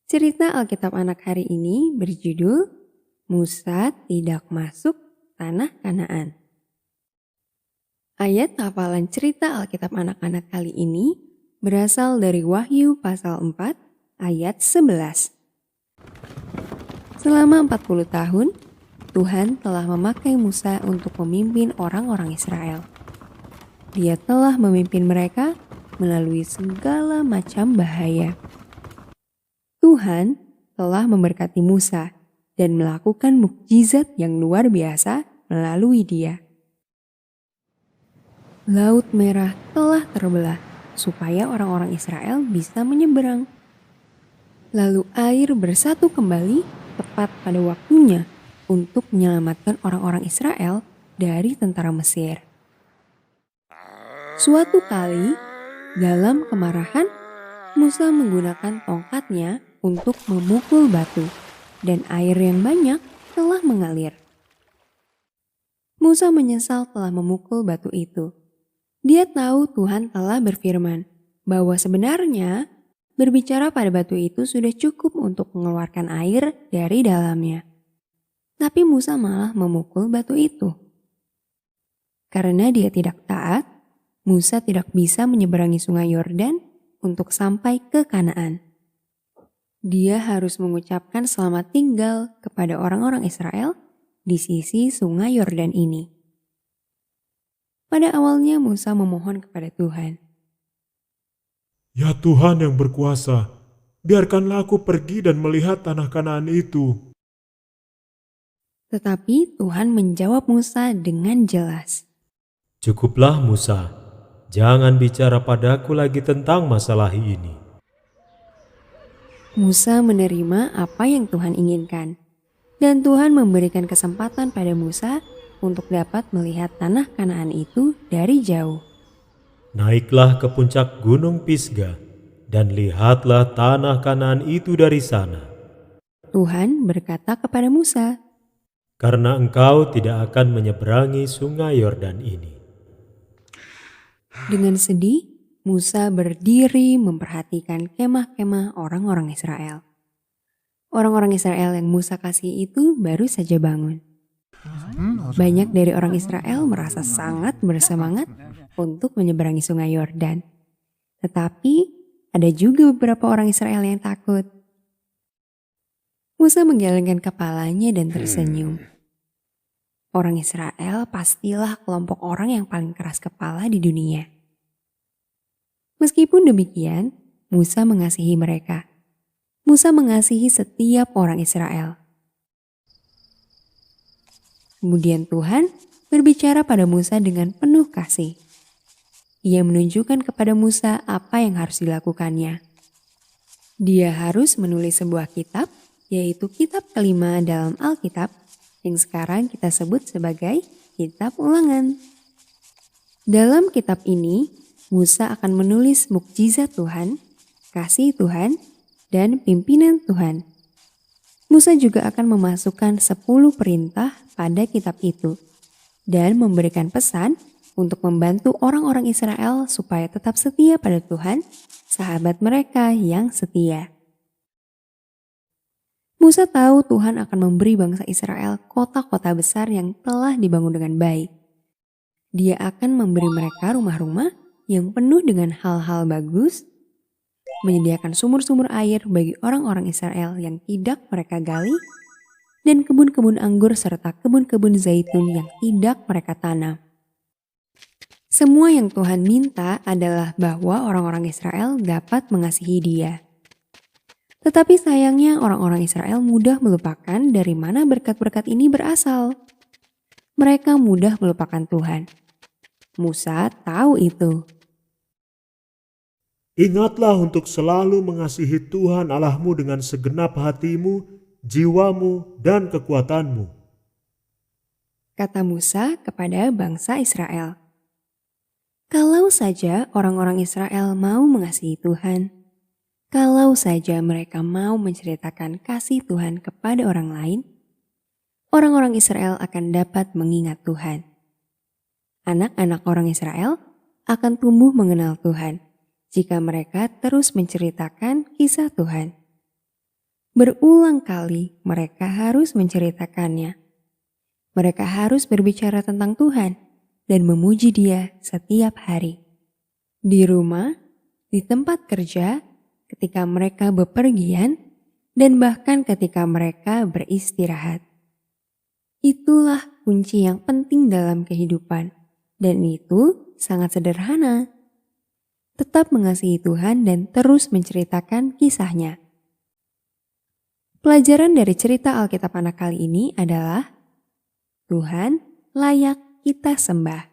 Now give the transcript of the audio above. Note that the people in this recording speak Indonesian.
Cerita Alkitab anak hari ini berjudul Musa Tidak Masuk Tanah Kanaan. Ayat hafalan cerita Alkitab anak-anak kali ini berasal dari Wahyu pasal 4 ayat 11. Selama 40 tahun, Tuhan telah memakai Musa untuk memimpin orang-orang Israel. Dia telah memimpin mereka melalui segala macam bahaya. Tuhan telah memberkati Musa dan melakukan mukjizat yang luar biasa melalui dia. Laut Merah telah terbelah supaya orang-orang Israel bisa menyeberang. Lalu air bersatu kembali tepat pada waktunya untuk menyelamatkan orang-orang Israel dari tentara Mesir. Suatu kali, dalam kemarahan, Musa menggunakan tongkatnya untuk memukul batu, dan air yang banyak telah mengalir. Musa menyesal telah memukul batu itu. Dia tahu Tuhan telah berfirman bahwa sebenarnya berbicara pada batu itu sudah cukup untuk mengeluarkan air dari dalamnya. Tapi Musa malah memukul batu itu. Karena dia tidak taat, Musa tidak bisa menyeberangi sungai Yordan untuk sampai ke Kanaan. Dia harus mengucapkan selamat tinggal kepada orang-orang Israel di sisi sungai Yordan ini. Pada awalnya Musa memohon kepada Tuhan. Ya Tuhan yang berkuasa, biarkanlah aku pergi dan melihat tanah Kanaan itu. Tetapi Tuhan menjawab Musa dengan jelas. Cukuplah Musa, jangan bicara padaku lagi tentang masalah ini. Musa menerima apa yang Tuhan inginkan. Dan Tuhan memberikan kesempatan pada Musa untuk dapat melihat tanah Kanaan itu dari jauh. Naiklah ke puncak gunung Pisga dan lihatlah tanah Kanaan itu dari sana. Tuhan berkata kepada Musa, Karena engkau tidak akan menyeberangi sungai Yordan ini. dengan sedih, Musa berdiri memperhatikan kemah-kemah orang-orang Israel. Orang-orang Israel yang Musa kasih itu baru saja bangun. Banyak dari orang Israel merasa sangat bersemangat untuk menyeberangi sungai Yordan. Tetapi ada juga beberapa orang Israel yang takut. Musa menggelengkan kepalanya dan tersenyum. Orang Israel pastilah kelompok orang yang paling keras kepala di dunia. Meskipun demikian, Musa mengasihi mereka. Musa mengasihi setiap orang Israel. Kemudian Tuhan berbicara pada Musa dengan penuh kasih. Ia menunjukkan kepada Musa apa yang harus dilakukannya. Dia harus menulis sebuah kitab, yaitu kitab kelima dalam Alkitab, yang sekarang kita sebut sebagai Kitab Ulangan. Dalam kitab ini, Musa akan menulis mukjizat Tuhan, kasih Tuhan, dan pimpinan Tuhan. Musa juga akan memasukkan 10 perintah pada kitab itu dan memberikan pesan untuk membantu orang-orang Israel supaya tetap setia pada Tuhan, sahabat mereka yang setia. Musa tahu Tuhan akan memberi bangsa Israel kota-kota besar yang telah dibangun dengan baik. Dia akan memberi mereka rumah-rumah yang penuh dengan hal-hal bagus, menyediakan sumur-sumur air bagi orang-orang Israel yang tidak mereka gali, dan kebun-kebun anggur serta kebun-kebun zaitun yang tidak mereka tanam. Semua yang Tuhan minta adalah bahwa orang-orang Israel dapat mengasihi Dia. Tetapi sayangnya orang-orang Israel mudah melupakan dari mana berkat-berkat ini berasal. Mereka mudah melupakan Tuhan. Musa tahu itu. Ingatlah untuk selalu mengasihi Tuhan Allahmu dengan segenap hatimu, jiwamu, dan kekuatanmu. Kata Musa kepada bangsa Israel. Kalau saja orang-orang Israel mau mengasihi Tuhan, kalau saja mereka mau menceritakan kasih Tuhan kepada orang lain, orang-orang Israel akan dapat mengingat Tuhan. Anak-anak orang Israel akan tumbuh mengenal Tuhan jika mereka terus menceritakan kisah Tuhan. Berulang kali mereka harus menceritakannya. Mereka harus berbicara tentang Tuhan dan memuji Dia setiap hari. Di rumah, di tempat kerja, ketika mereka bepergian, dan bahkan ketika mereka beristirahat. Itulah kunci yang penting dalam kehidupan, dan itu sangat sederhana. Tetap mengasihi Tuhan dan terus menceritakan kisahnya. Pelajaran dari cerita Alkitab anak kali ini adalah Tuhan layak kita sembah.